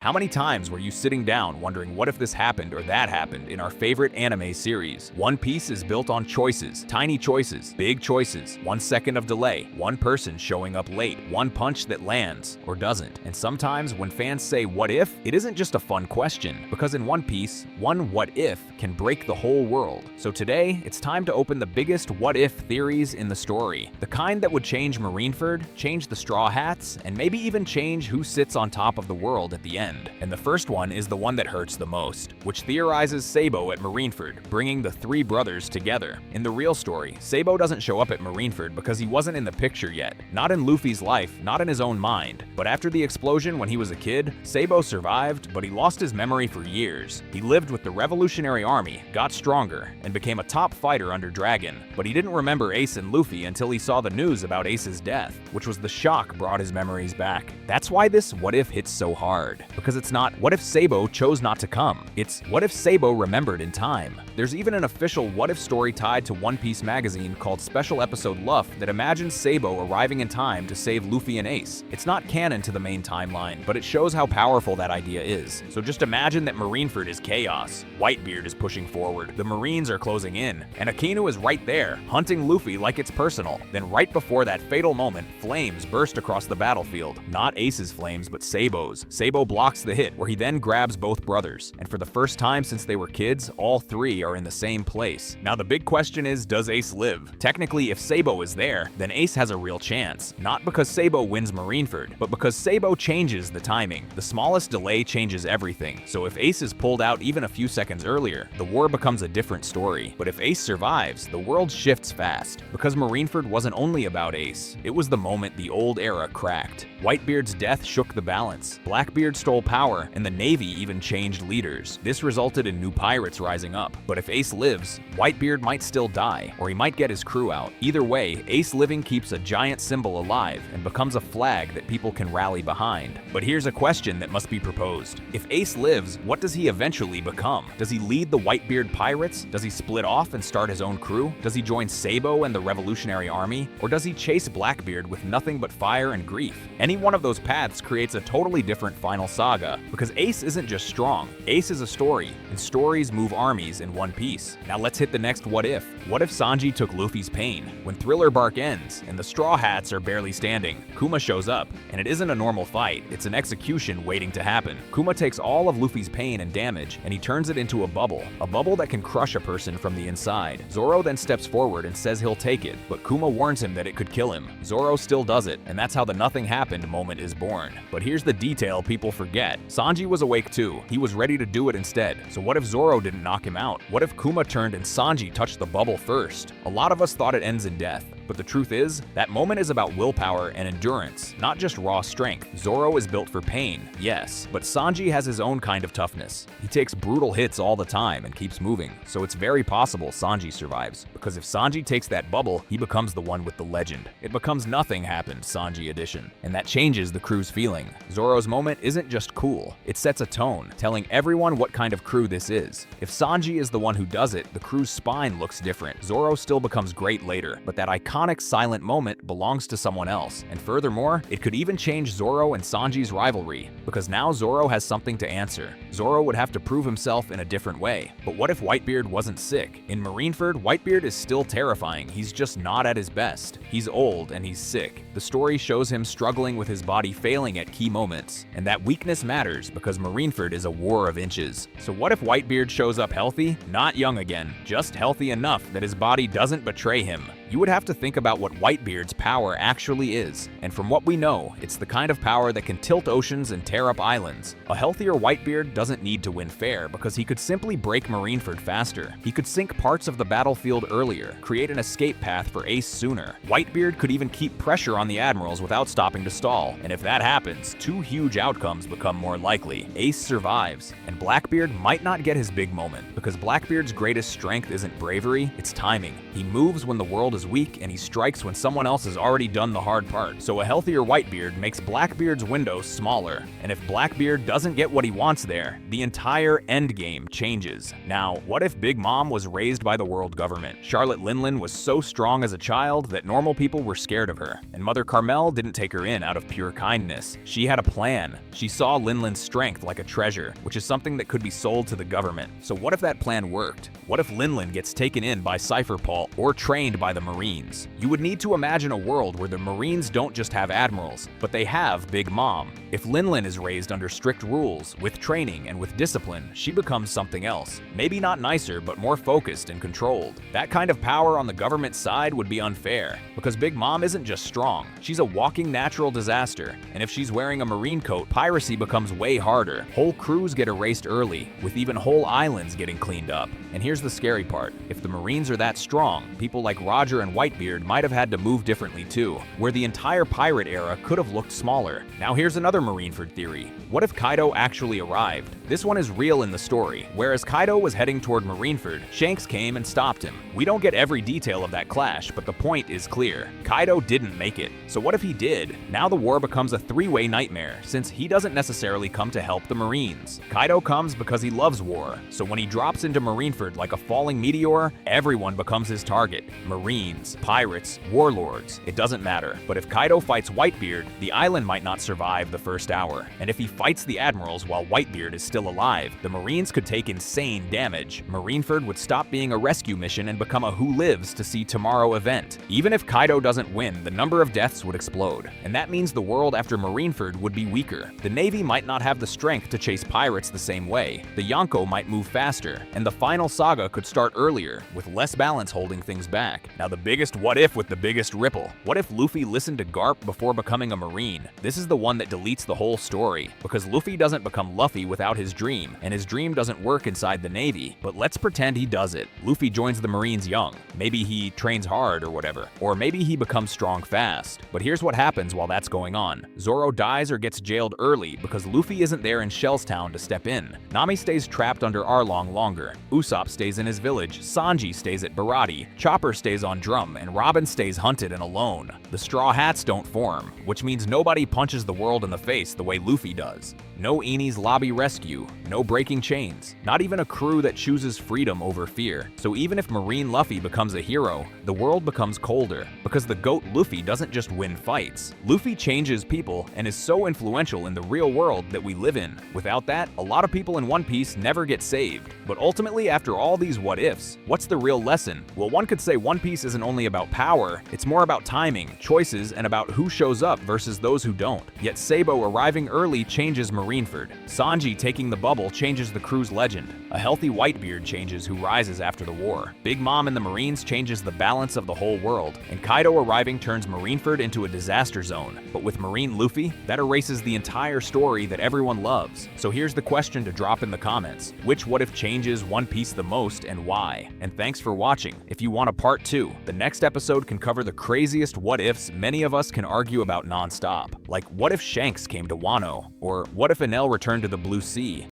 How many times were you sitting down wondering what if this happened or that happened in our favorite anime series? One Piece is built on choices, tiny choices, big choices, 1 second of delay, one person showing up late, one punch that lands or doesn't. And sometimes when fans say what if, it isn't just a fun question, because in One Piece, one what if can break the whole world. So today, it's time to open the biggest what if theories in the story. The kind that would change Marineford, change the Straw Hats, and maybe even change who sits on top of the world at the end. And the first one is the one that hurts the most, which theorizes Sabo at Marineford, bringing the three brothers together. In the real story, Sabo doesn't show up at Marineford because he wasn't in the picture yet. Not in Luffy's life, not in his own mind. But after the explosion when he was a kid, Sabo survived, but he lost his memory for years. He lived with the Revolutionary Army, got stronger, and became a top fighter under Dragon. But he didn't remember Ace and Luffy until he saw the news about Ace's death, which was the shock brought his memories back. That's why this what if hits so hard. Because it's not, what if Sabo chose not to come? It's, what if Sabo remembered in time? There's even an official what if story tied to One Piece magazine called Special Episode Luff that imagines Sabo arriving in time to save Luffy and Ace. It's not canon to the main timeline, but it shows how powerful that idea is. So just imagine that Marineford is chaos. Whitebeard is pushing forward, the Marines are closing in, and Akinu is right there, hunting Luffy like it's personal. Then right before that fatal moment, flames burst across the battlefield. Not Ace's flames, but Sabo's. Sabo blocks the hit, where he then grabs both brothers. And for the first time since they were kids, all three are in the same place. Now the big question is, does Ace live? Technically, if Sabo is there, then Ace has a real chance. Not because Sabo wins Marineford, but because Sabo changes the timing. The smallest delay changes everything. So if Ace is pulled out even a few seconds earlier, the war becomes a different story. But if Ace survives, the world shifts fast. Because Marineford wasn't only about Ace, it was the moment the old era cracked. Whitebeard's death shook the balance. Blackbeard stole power, and the Navy even changed leaders. This resulted in new pirates rising up. But if Ace lives, Whitebeard might still die, or he might get his crew out. Either way, Ace living keeps a giant symbol alive and becomes a flag that people can rally behind. But here's a question that must be proposed. If Ace lives, what does he eventually become? Does he lead the Whitebeard pirates? Does he split off and start his own crew? Does he join Sabo and the Revolutionary Army? Or does he chase Blackbeard with nothing but fire and grief? Any one of those paths creates a totally different final saga, because Ace isn't just strong. Ace is a story, and stories move armies in One Piece. Now let's hit the next what if. What if Sanji took Luffy's pain? When Thriller Bark ends, and the Straw Hats are barely standing, Kuma shows up, and it isn't a normal fight, it's an execution waiting to happen. Kuma takes all of Luffy's pain and damage, and he turns it into a bubble that can crush a person from the inside. Zoro then steps forward and says he'll take it, but Kuma warns him that it could kill him. Zoro still does it, and that's how the nothing happened moment is born. But here's the detail people forget. Sanji was awake too. He was ready to do it instead. So what if Zoro didn't knock him out? What if Kuma turned and Sanji touched the bubble first? A lot of us thought it ends in death. But the truth is, that moment is about willpower and endurance, not just raw strength. Zoro is built for pain, yes, but Sanji has his own kind of toughness. He takes brutal hits all the time and keeps moving, so it's very possible Sanji survives. Because if Sanji takes that bubble, he becomes the one with the legend. It becomes Nothing Happened Sanji edition, and that changes the crew's feeling. Zoro's moment isn't just cool, it sets a tone, telling everyone what kind of crew this is. If Sanji is the one who does it, the crew's spine looks different. Zoro still becomes great later, but that iconic silent moment belongs to someone else. And furthermore, it could even change Zoro and Sanji's rivalry, because now Zoro has something to answer. Zoro would have to prove himself in a different way. But what if Whitebeard wasn't sick? In Marineford, Whitebeard is still terrifying, he's just not at his best. He's old and he's sick. The story shows him struggling with his body failing at key moments, and that weakness matters because Marineford is a war of inches. So what if Whitebeard shows up healthy? Not young again, just healthy enough that his body doesn't betray him. You would have to think about what Whitebeard's power actually is, and from what we know, it's the kind of power that can tilt oceans and tear up islands. A healthier Whitebeard doesn't need to win fair because he could simply break Marineford faster. He could sink parts of the battlefield earlier, create an escape path for Ace sooner. Whitebeard could even keep pressure on the admirals without stopping to stall, and if that happens, two huge outcomes become more likely. Ace survives, and Blackbeard might not get his big moment, because Blackbeard's greatest strength isn't bravery, it's timing. He moves when the world is weak and and he strikes when someone else has already done the hard part. So a healthier Whitebeard makes Blackbeard's window smaller, and if Blackbeard doesn't get what he wants there, the entire endgame changes. Now, what if Big Mom was raised by the world government? Charlotte Linlin was so strong as a child that normal people were scared of her, and Mother Carmel didn't take her in out of pure kindness. She had a plan. She saw Linlin's strength like a treasure, which is something that could be sold to the government. So what if that plan worked? What if Linlin gets taken in by Cypher Paul or trained by the Marines? You would need to imagine a world where the Marines don't just have admirals, but they have Big Mom. If Linlin is raised under strict rules, with training and with discipline, she becomes something else. Maybe not nicer, but more focused and controlled. That kind of power on the government side would be unfair, because Big Mom isn't just strong, she's a walking natural disaster, and if she's wearing a marine coat, piracy becomes way harder. Whole crews get erased early, with even whole islands getting cleaned up. And here's the scary part. If the Marines are that strong, people like Roger and Whitebeard might have had to move differently too, where the entire pirate era could have looked smaller. Now here's another Marineford theory. What if Kaido actually arrived? This one is real in the story. Whereas Kaido was heading toward Marineford, Shanks came and stopped him. We don't get every detail of that clash, but the point is clear. Kaido didn't make it. So what if he did? Now the war becomes a three-way nightmare, since he doesn't necessarily come to help the Marines. Kaido comes because he loves war, so when he drops into Marineford like a falling meteor, everyone becomes his target. Marines, pirates, warlords, it doesn't matter. But if Kaido fights Whitebeard, the island might not survive the first hour. And if he fights the admirals while Whitebeard is still alive, the Marines could take insane damage. Marineford would stop being a rescue mission and become a who lives to see tomorrow event. Even if Kaido doesn't win, the number of deaths would explode. And that means the world after Marineford would be weaker. The Navy might not have the strength to chase pirates the same way. The Yonko might move faster, and the final saga could start earlier, with less balance holding things back. Now the biggest what if with the biggest ripple. What if Luffy listened to Garp before becoming a Marine? This is the one that deletes the whole story, because Luffy doesn't become Luffy without his dream, and his dream doesn't work inside the Navy. But let's pretend he does it. Luffy joins the Marines young. Maybe he trains hard or whatever. Or maybe he becomes strong fast. But here's what happens while that's going on. Zoro dies or gets jailed early because Luffy isn't there in Shellstown to step in. Nami stays trapped under Arlong longer. Usopp stays in his village, Sanji stays at Barati, Chopper stays on Drum, and Robin stays hunted and alone. The Straw Hats don't form, which means nobody punches the world in the face the way Luffy does. No Enies lobby rescue, no breaking chains, not even a crew that chooses freedom over fear. So even if Marine Luffy becomes a hero, the world becomes colder, because the GOAT Luffy doesn't just win fights. Luffy changes people and is so influential in the real world that we live in. Without that, a lot of people in One Piece never get saved. But ultimately, after all these what-ifs, what's the real lesson? Well, one could say One Piece isn't only about power, it's more about timing, choices, and about who shows up versus those who don't. Yet Sabo arriving early changes Marineford. Sanji taking the bubble changes the crew's legend. A healthy Whitebeard changes who rises after the war. Big Mom and the Marines changes the balance of the whole world. And Kaido arriving turns Marineford into a disaster zone. But with Marine Luffy, that erases the entire story that everyone loves. So here's the question to drop in the comments. Which what if changes One Piece the most and why? And thanks for watching. If you want a part 2, the next episode can cover the craziest what ifs many of us can argue about non-stop. Like what if Shanks came to Wano? Or what if Enel returned to the Blue Sea?